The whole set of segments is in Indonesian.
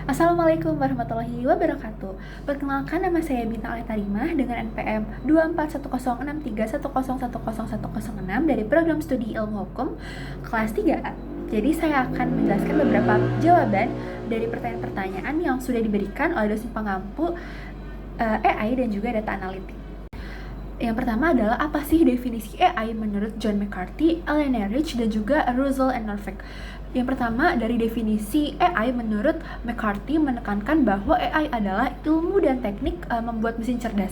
Assalamualaikum warahmatullahi wabarakatuh. Perkenalkan, nama saya Bintang Aletarimah dengan NPM 2410631010106 dari Program Studi Ilmu Hukum kelas 3A. Jadi saya akan menjelaskan beberapa jawaban dari pertanyaan-pertanyaan yang sudah diberikan oleh dosen pengampu AI dan juga data analitik. Yang pertama adalah, apa sih definisi AI menurut John McCarthy, Eleanor Rich, dan juga Russell and Norvig? Yang pertama, dari definisi AI menurut McCarthy menekankan bahwa AI adalah ilmu dan teknik membuat mesin cerdas.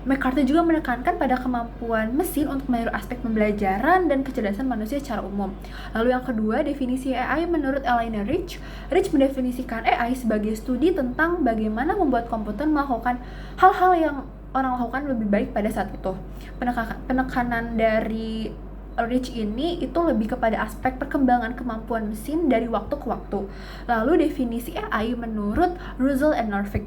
McCarthy juga menekankan pada kemampuan mesin untuk meniru aspek pembelajaran dan kecerdasan manusia secara umum. Lalu yang kedua, definisi AI menurut Eleanor Rich. Rich mendefinisikan AI sebagai studi tentang bagaimana membuat komputer melakukan hal-hal yang orang lakukan lebih baik pada saat itu. Penekanan dari Rich ini itu lebih kepada aspek perkembangan kemampuan mesin dari waktu ke waktu. Lalu definisi AI menurut Russell and Norvig.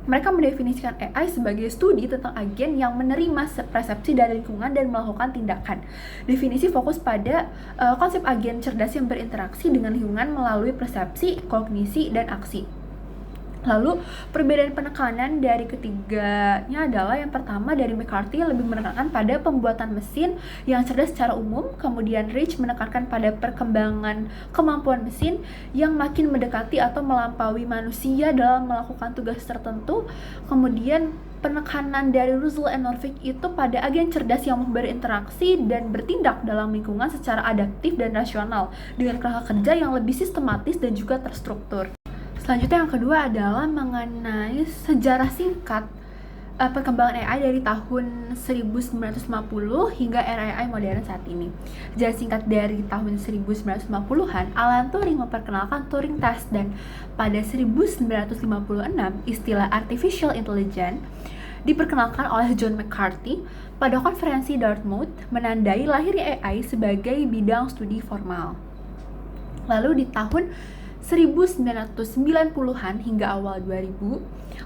Mereka mendefinisikan AI sebagai studi tentang agen yang menerima persepsi dari lingkungan dan melakukan tindakan. Definisi fokus pada konsep agen cerdas yang berinteraksi dengan lingkungan melalui persepsi, kognisi, dan aksi. Lalu perbedaan penekanan dari ketiganya adalah, yang pertama dari McCarthy lebih menekankan pada pembuatan mesin yang cerdas secara umum, kemudian Rich menekankan pada perkembangan kemampuan mesin yang makin mendekati atau melampaui manusia dalam melakukan tugas tertentu, kemudian penekanan dari Russell and Norvig itu pada agen cerdas yang berinteraksi dan bertindak dalam lingkungan secara adaptif dan rasional dengan kerangka kerja yang lebih sistematis dan juga terstruktur. Selanjutnya yang kedua adalah mengenai sejarah singkat perkembangan AI dari tahun 1950 hingga era AI modern saat ini. Sejarah singkat dari tahun 1950-an, Alan Turing memperkenalkan Turing Test, dan pada 1956 istilah Artificial Intelligence diperkenalkan oleh John McCarthy pada konferensi Dartmouth, menandai lahirnya AI sebagai bidang studi formal. Lalu di tahun 1990-an hingga awal 2000,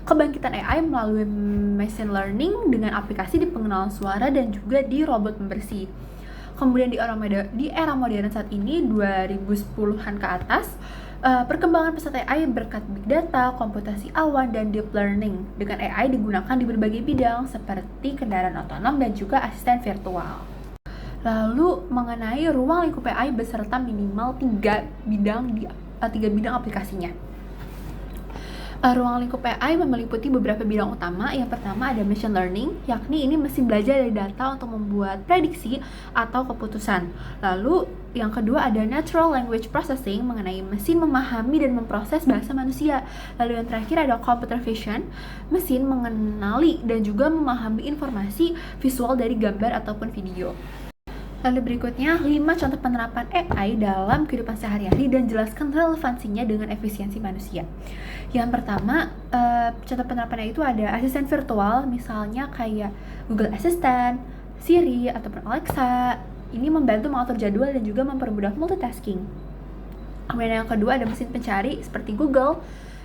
kebangkitan AI melalui machine learning dengan aplikasi di pengenalan suara dan juga di robot pembersih. Kemudian di era modern saat ini, 2010-an ke atas, perkembangan pesat AI berkat big data, komputasi awan, dan deep learning. Dengan AI digunakan di berbagai bidang seperti kendaraan otonom dan juga asisten virtual. Lalu mengenai ruang lingkup AI beserta minimal 3 bidang aplikasinya. Ruang lingkup AI meliputi beberapa bidang utama. Yang pertama ada machine learning, yakni ini mesin belajar dari data untuk membuat prediksi atau keputusan. Lalu yang kedua ada natural language processing, mengenai mesin memahami dan memproses bahasa manusia. Lalu yang terakhir ada computer vision, mesin mengenali dan juga memahami informasi visual dari gambar ataupun video. Lalu berikutnya, 5 contoh penerapan AI dalam kehidupan sehari-hari dan jelaskan relevansinya dengan efisiensi manusia. Yang pertama, contoh penerapannya itu ada asisten virtual, misalnya kayak Google Assistant, Siri, ataupun Alexa. Ini membantu mengatur jadwal dan juga mempermudah multitasking. Kemudian yang kedua ada mesin pencari seperti Google,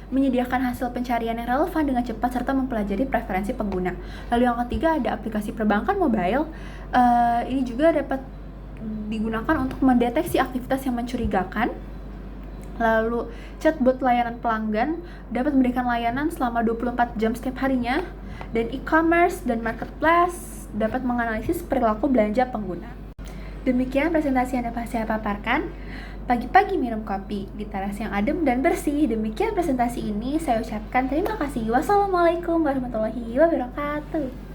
menyediakan hasil pencarian yang relevan dengan cepat serta mempelajari preferensi pengguna. Lalu yang ketiga ada aplikasi perbankan mobile. Ini juga dapat digunakan untuk mendeteksi aktivitas yang mencurigakan. Lalu chatbot layanan pelanggan dapat memberikan layanan selama 24 jam setiap harinya. Dan e-commerce dan marketplace dapat menganalisis perilaku belanja pengguna. Demikian presentasi yang dapat saya paparkan. Pagi-pagi minum kopi di teras yang adem dan bersih. Demikian presentasi ini, saya ucapkan terima kasih. Wassalamualaikum warahmatullahi wabarakatuh.